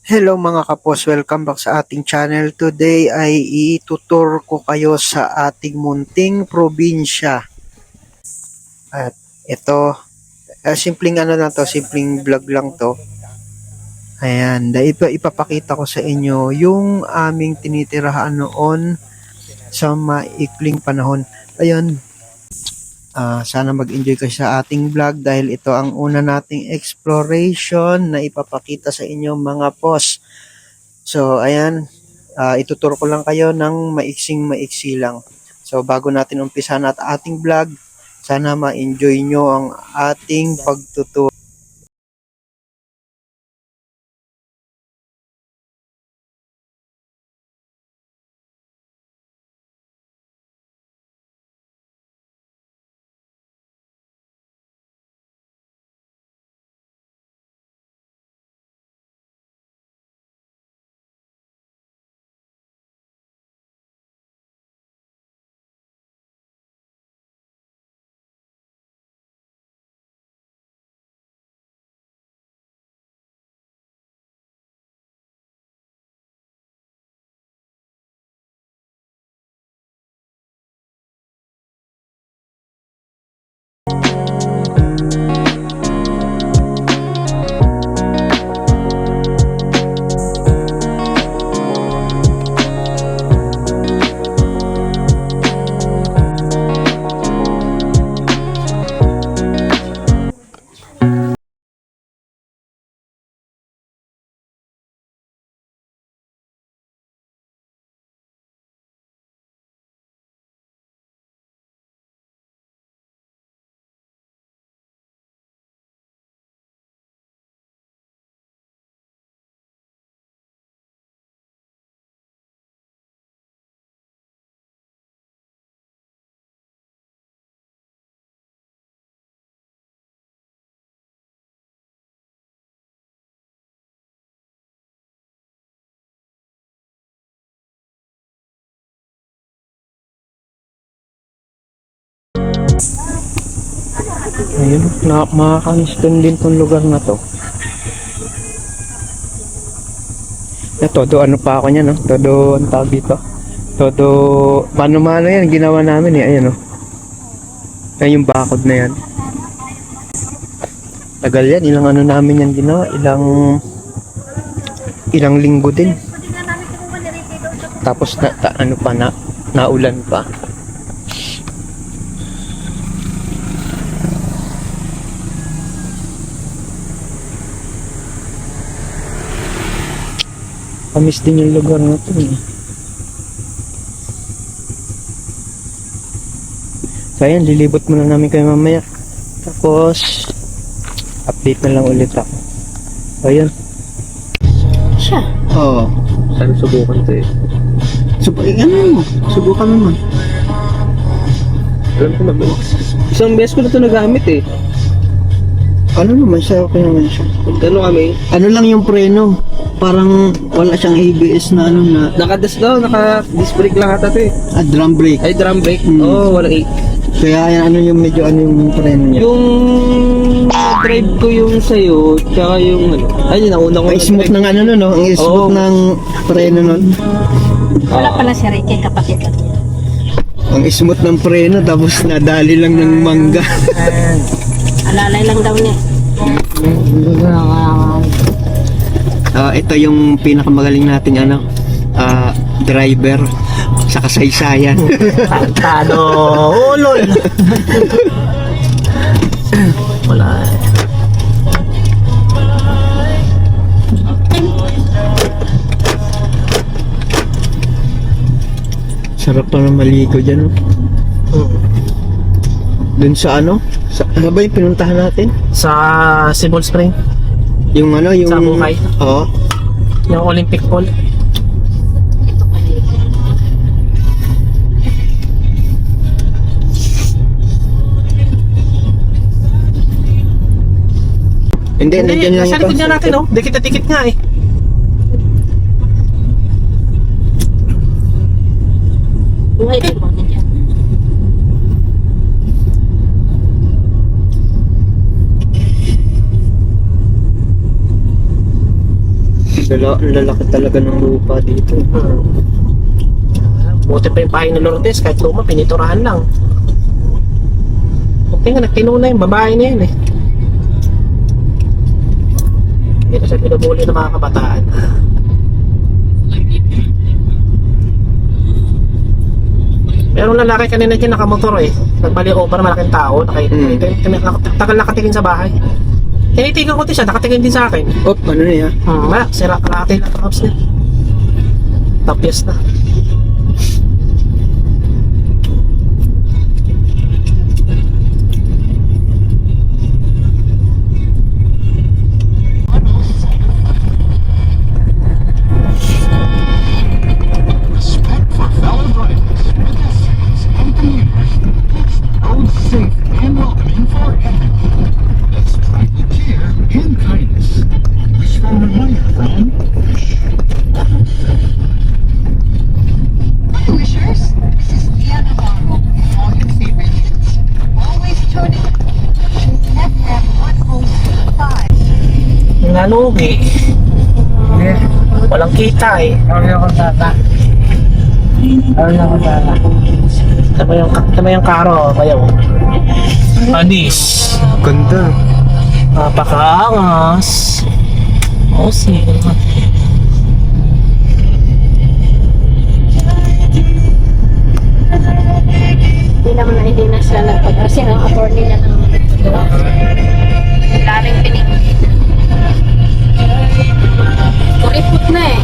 Hello mga kapos, welcome back sa ating channel. Today ay itutur ko kayo sa ating munting probinsya. At ito, simpleng ano lang to, simpleng vlog lang to. Ayan, ipapakita ko sa inyo yung aming tinitirahan noon sa maikling panahon. Ayun, sana mag-enjoy kayo sa ating vlog dahil ito ang una nating exploration na ipapakita sa inyo mga boss. So, ayan, ituturo ko lang kayo ng maiksing-maiksi lang. So, bago natin umpisan at ating vlog, sana ma-enjoy nyo ang ating pagtuturo. Ayun, makakamiss din tong lugar na to. Todo ano pa ako niyan, no? Todo, ang tawag dito. Todo, mano-mano yan, ginawa namin eh. Ayan, no? Ayan yung bakod na yan. Tagal yan, ilang ano namin yan ginawa, ilang linggo din. Tapos ano pa naulan pa. Kamiss din yung lugar na to eh. So ayan, lilibot muna namin kayo mamaya. Tapos update na lang ulit ako. So ayan. Siya. Oo. Saan subukan to eh? Ano mo? Subukan naman. Alam ko mabilis. Isang beses ko na ito nagamit eh. Ano naman siya? Okay naman siya. Ano kami? Ano lang yung preno? Parang wala siyang ABS na ano na Naka-disc brake lang ata ito eh. drum brake. Ay, drum brake? Mm. Oo, walang eh. Kaya yan, ano yung medyo ano yung preno niya. Yung drive ko yung sa'yo, tsaka yung ano. Ay, nauna ko Ang smooth ng ano no? Ang smooth Oo. ng preno nun. Wala pala si Ricky, kapatid lang niya. Ang smooth ng preno tapos nadali lang ng mangga. Alalay lang daw niya. Ito yung pinakamagaling nating ano, driver sa kasaysayan. Tado! Ulol! Wala eh. Sarap pa na maligo dyan. Dun sa ano? Ano ba yung pinuntahan natin? Sa Cebu Spring, Yung ano, yung... Sa Bukay? Oo. yung Olympic Pool. Hindi, nandiyan lang Nasa likod niya natin, oh. Dikit-dikit nga eh. Buhay din mo niya. Ang lalaki talaga ng lupa dito. Buti pa yung bahay ni Lourdes, kahit luma, piniturahan lang. Okay nga, nagtinuna yung babae na yun eh. Dito siya pinubuli ng mga kabataan. Pero lalaki kanina dyan nakamotor eh. Nagbali over, malaking tao. Tagal nakatingin sa bahay. Tinitigan ko din siya, nakatingin din sa akin. Oh, ano na yan? Sira kalahati lang ang house niya. Tapyas na. Respect for fellow drivers, pedestrians, and commuters keeps roads safe and welcoming for everyone. Let's drive with care and kindness. This from a reminder from Hi, Wishers. This is Leah Navarro, all your favorite hits. Always tune in to FM 106.5. Nalugi. Walang kita eh. Tama yung karo, bayaw. Anis. Ganda. Napakaangas. Oh, sige. Hindi na siya nagpag... Kasi ang attorney na ng... Laring pinig. Kuripot na eh.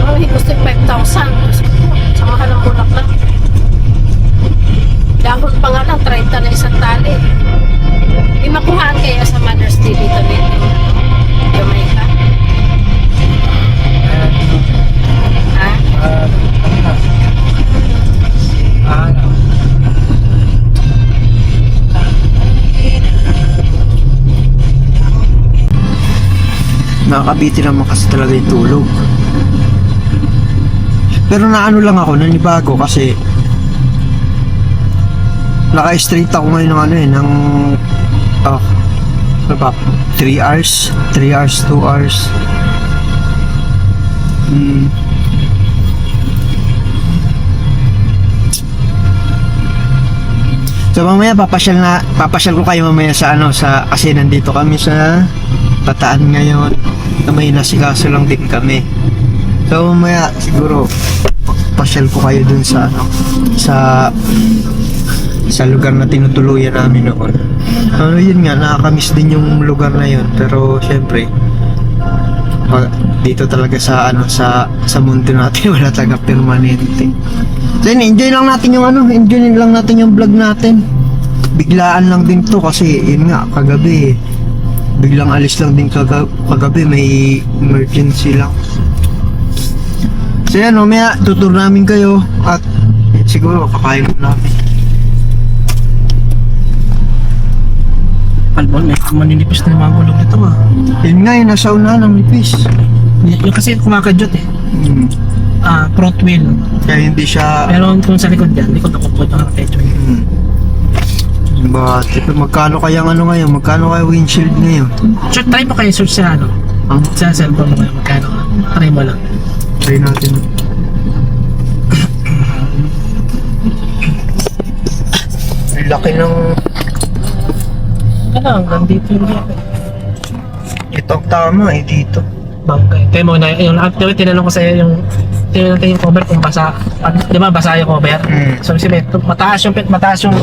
Oh, gusto 5,000. Samahan ng bulak lang. Dahon pa nga lang, 30 na isang tali. Di makuhaan kaya sa Mother's Day dito din. Jamaica. Ha? Nakakabiti naman kasi talaga yung tulog. Pero naano lang ako, nanibago kasi naka-straight ako ngayon ng ano eh, ng ano ba, 3 hours, 2 hours. So mamaya papasyal ko kayo mamaya sa ano, sa kasi nandito kami sa Bataan ngayon. May nasikaso lang din kami. So mamaya siguro pasyal ko kayo dun sa ano, sa lugar na tinutuluyan namin noon. Yun nga, nakakamiss din yung lugar na yun. Pero syempre dito talaga sa ano, sa mundo natin wala talaga permanente. So enjoy lang natin yung ano, enjoy lang natin yung vlog natin. Biglaan lang din to kasi yun nga, kagabi biglang alis lang din kagabi, may emergency lang. So yan, mamaya tutur namin kayo at siguro kakain namin. Albon, may maninipis na yung mga gulong nito ah. Yun nga, yung nasa unahan ng nipis. Yung kasi kumakadyot eh. Front wheel. Kaya hindi siya Pero kung sa likod yan, likod ako po ito ang techo. But magkano kaya ano ngayon? Magkano kaya windshield ngayon? So, try mo kayo search sa ano? Sa cellphone mo kayo, magkano? Try mo lang. Try natin. Ang laki ng Ano, hanggang dito yung dito. ito ang tama eh dito. Bangkay. Kaya mo na, yung tinanong ko sa'yo yung tingnan natin yung cover kung basa. Di ba basa yung cover? So siyempre, mataas yung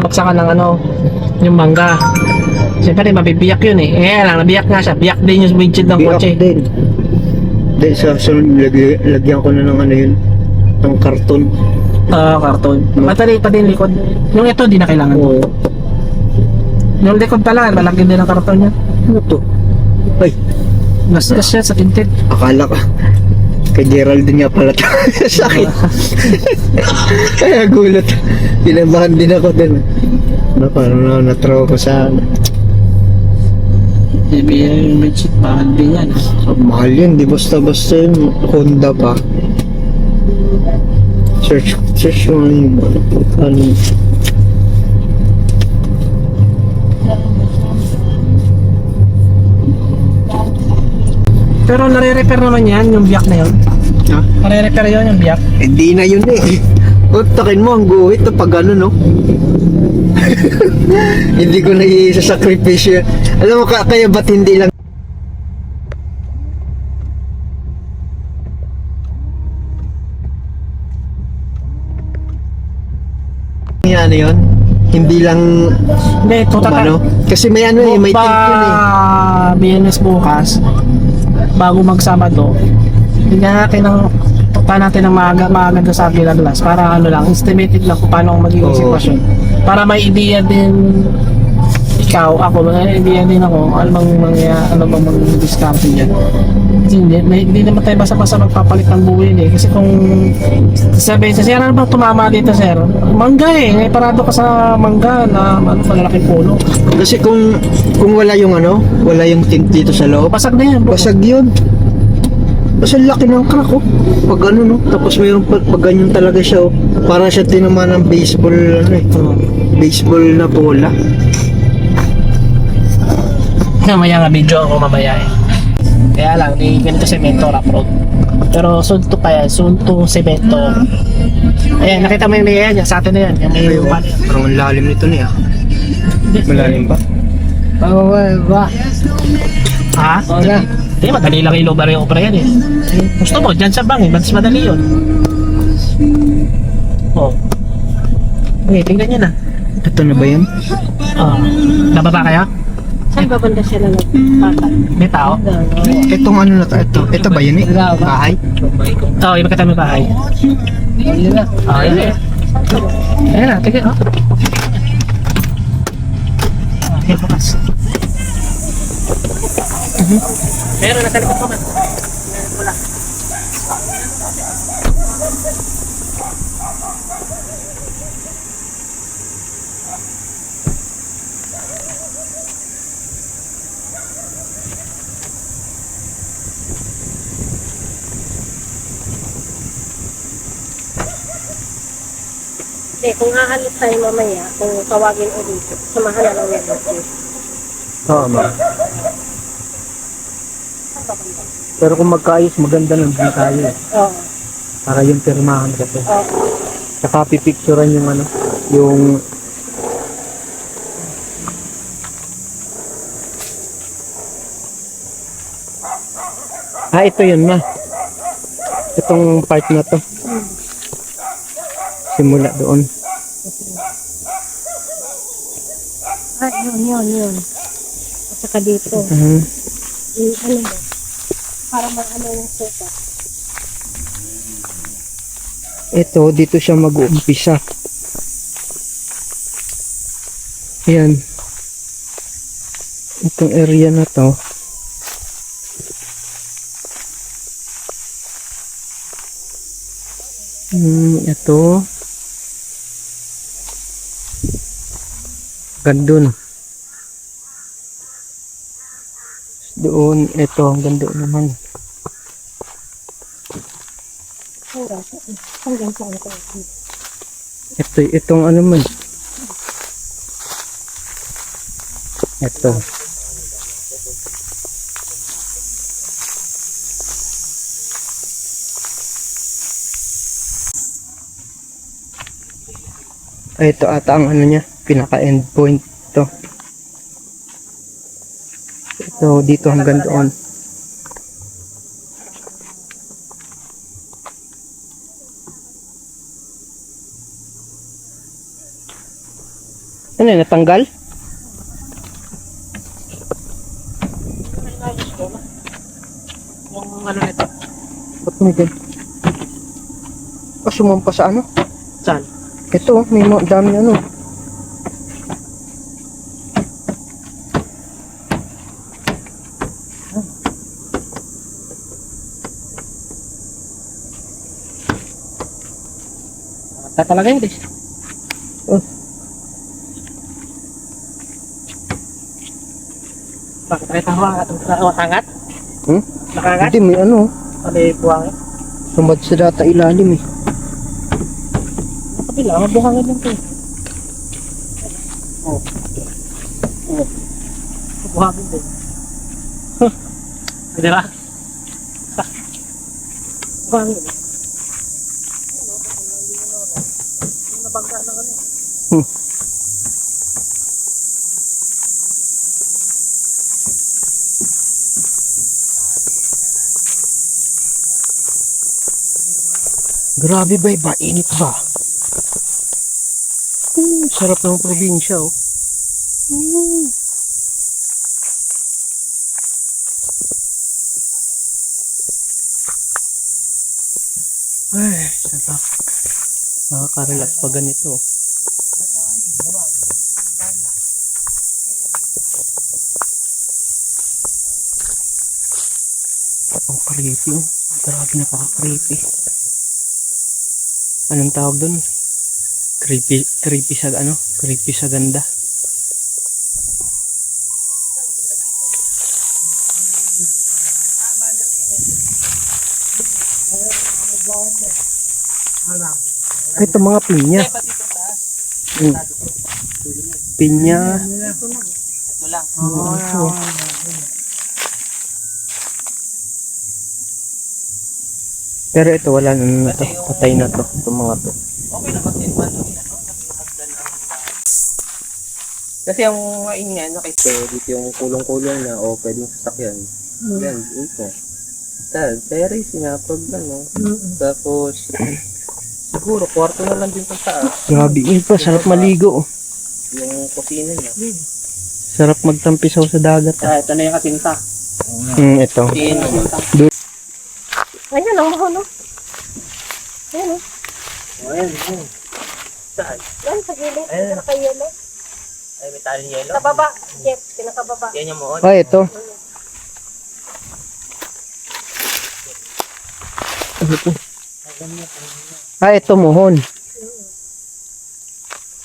baksakan ng ano, yung mangga. Siyempre, mabibiyak yun eh. Lang, nabiyak nga siya. Biyak din yung windshield ng kotse. din. Then sa sunod, lagyan ko na ng ano yun, ng karton. Karton. Matali pa din likod. Yung ito, di na kailangan. Oo. Yung likod pala, malagyan din ang karton niya. Ano to? Ay, Gasgas siya sa tinted. akala ka. Kay Geraldine nga pala sa akin. Kaya gulat. Pinabahan din ako din. Paano natraw ko sa Yung bedsheet, mahal din yan. mahal yun, di basta-basta yun. Honda pa. Search mo yung ano. Pero nare-repair naman yan, yung biyak na yun. Ha? Nare-repair yun, yung biyak. Hindi na yun eh. Takin mo ang guhit na pag ano, no? Hindi ko na isasakripisyo. Alam mo, kaya ba't hindi lang yan yun? Hindi lang Hindi, ano? Kasi may ano eh, may tint yun eh. BNS bukas, bago magsabado, bigyan natin ng natin ng maaga doon sa Aguila Glass para ano lang, estimated lang kung paano ang magiging Oo. sitwasyon. Para may idea din ikaw, ako, may idea din ako, ano bang mag-discount dyan. Kasi hindi naman tayo basta-basta magpapalit ng buhay eh. Kasi kung sabihin sa sir, ano bang tumama dito sir? Mangga eh, may parado ka sa mangga na ano, malalaking puno. Kasi kung wala yung ano, wala yung tint dito sa loob, Basag na yan bro. basag yun. Kasi laki ng crack oh. Pag ano no, tapos mayroon pag ganyan talaga siya oh. Para siya tinamaan ng baseball ano eh. Baseball na bola. Mamaya nga video ako mamaya eh. Kaya lang, ni ganito semento rough road. Pero soon to pa yan, soon to semento. Ayan, nakita mo yung yan, sa atin na yan. Yung may lupa na yan. Parang ang lalim nito niya. Malalim ba? Ba? Ha? Wala. Hindi, madali lang ilobar yung opera yan eh. Gusto mo, dyan sa bang eh, mas madali yun. Oh. Okay, tingnan nyo na. Ito na ba yan? Oh. Nababa kaya? Saan ba banda sila nagpata? May tao? Itong ano na to? Ito ba yun eh? Bahay? Oo, iba ka tayo bahay. Yun na. Ah, yun na. Ayan na, tingnan oh. Okay, bukas. Pero nasa likod pa man. Wala. Hindi, kung aalis tayo mamaya, kung tawagin ulit, samahan na lang yan. Oo, ma. Pero kung magkaayos, maganda lang din tayo eh. Oo. Para yung pirmahan kasi. Oo. Tsaka pipicturean yung ano, yung ito yun ma. Itong part na to. Simula doon. Yun. At saka dito. Yung ano mo, para maano yung sopa. Ito, dito siya mag-uumpisa. Ayan. Itong area na to. Ito. Gandun. Doon, ito, hanggang doon naman. Hanggang saan ko. Ito, itong ano man. Ito. Ito ata ang ano niya, pinaka end point to. Ito, dito hanggang doon. Ano yun, natanggal? Yung ano nito. Ba't may gan? Sumampa sa ano? Saan? Ito, may dami ano. Tatalaga yun eh. Oh. Bakit tayo nakakangat? Nakakangat? Hindi, may ano. Ano yung buhangin? Sumad sa data ilalim eh. Ang kabila, mabuhangin lang ito. Buhangin din. Di ba? Grabe ba? Init ba? Sarap ng probinsya, oh. Ay, sarap. Nakaka-relax pa ganito. Ang creepy, oh. Grabe, napaka-creepy. Anong tawag dun? Creepy sa ano? Creepy sa ganda. Ito mga pinya. Pinya. Ito lang. Pero ito wala na to. Patay na to. Itong mga to. Okay na kasi kasi ang maingay na kasi dito yung kulong-kulong na o pwedeng sasakyan. Yan, ito. Terrace nga pag ano. Tapos siguro kwarto na lang din sa taas. Grabe yun pa. Sarap maligo. Oh. Yung kusina niya. Sarap magtampisaw sa dagat. Ah. Ito na yung kasinta. Ito. Ayan, oh, no? Ayan, oh. Ayan. Saan? Yan, sa gilid. Pinaka-yellow. Ay, may taling yelo. Sa baba. Jeff, pinakababa. Yan yung moon. Ah, ito. Ah, ito muhon.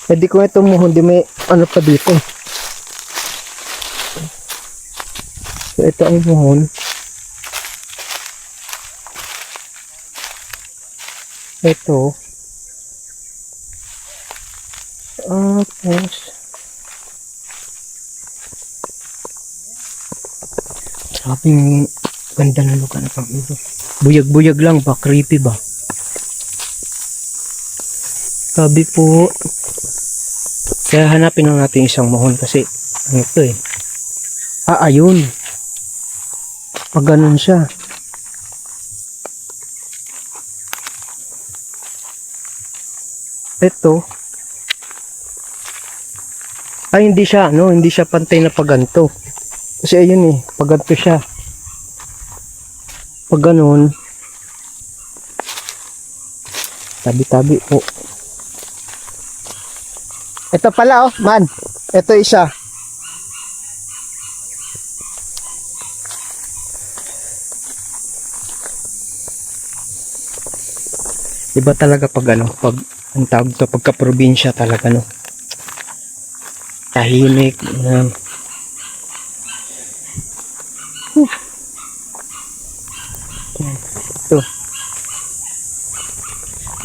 Pwede ko ito muhon. Di may ano pa dito. So, ito ang muhon. Ito. Tapos. Sabing ganda ng lugar na pang ito. Buyag-buyag lang ba? Creepy ba? Sabi po. Kaya hanapin lang natin isang mohon kasi ano ito eh. Ah, ayun. Pag ganun siya. Ito. Ay, hindi siya, no? Hindi siya pantay na paganto. Kasi ayun eh, paganto siya. Pag ganun, tabi-tabi po. Ito pala, oh, man. Ito isa. Iba talaga pag ano, pag ang tawag to, pagka-probinsya talaga, no? Tahimik. Ito.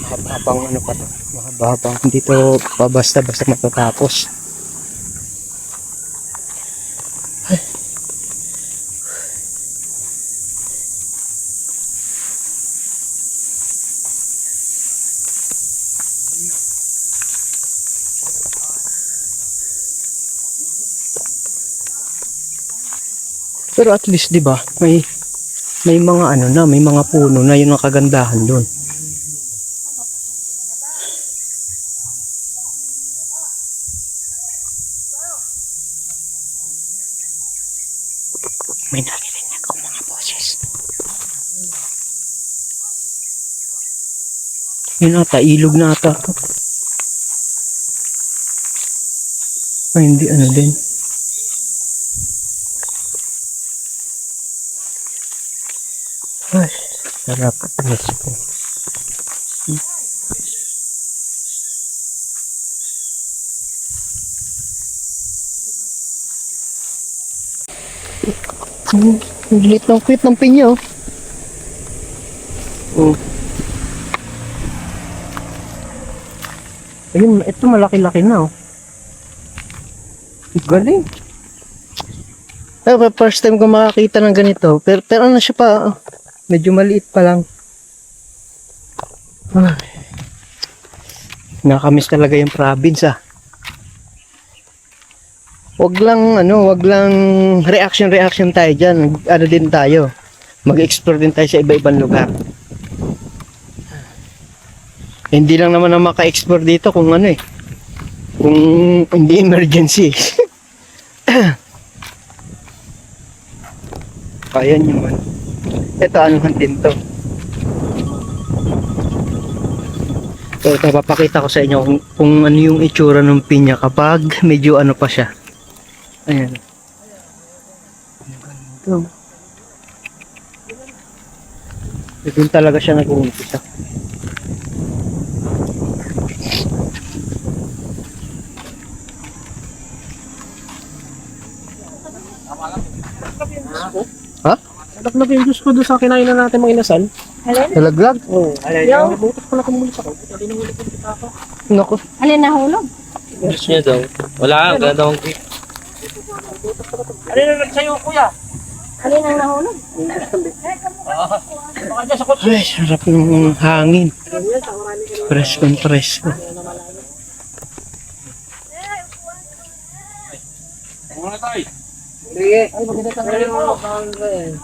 Mahaba-habang ano pa to. Mahaba-habang. Hindi to basta-basta matatapos. Pero at least 'di ba, may mga ano na, may mga puno na, yun ang kagandahan doon. May naririnig akong mga boses. Yun ata, ilog na ata. Ay, hindi, ano din. Ay, sarap. Let's go. Ang lit ng cute ng pinya, oh. Oh. Ayun, ito malaki-laki na, oh. Galing. Pero first time ko makakita ng ganito. Pero ano siya pa, medyo maliit pa lang. Nakamiss talaga yung province ah. Wag lang reaction tayo diyan. Ano din tayo. Mag-explore din tayo sa iba-ibang lugar. Hindi lang naman na maka-explore dito kung ano eh. Kung hindi emergency. Ayan yung ano. Ito ano din to. So, ito papakita ko sa inyo kung ano yung itsura ng pinya kapag medyo ano pa siya. Ayan. Ang ganda. Doon talaga siya nag-uumpisa. Ha? Nalaglag yung juice ko doon sa kinainan natin mga inasal. Nalaglag? Oo. Yung? Butas pala kumulit ako. Hindi ko kita ako. Naku. Alin nahulog? Gusto niya daw. Wala, ang ganda akong cake. Ano na sa'yo, kuya? Alin ang nahulog? Baka dyan sa kotse. Ay, sarap ng hangin. Presko. Muna tayo. Ay, maganda ka ngayon.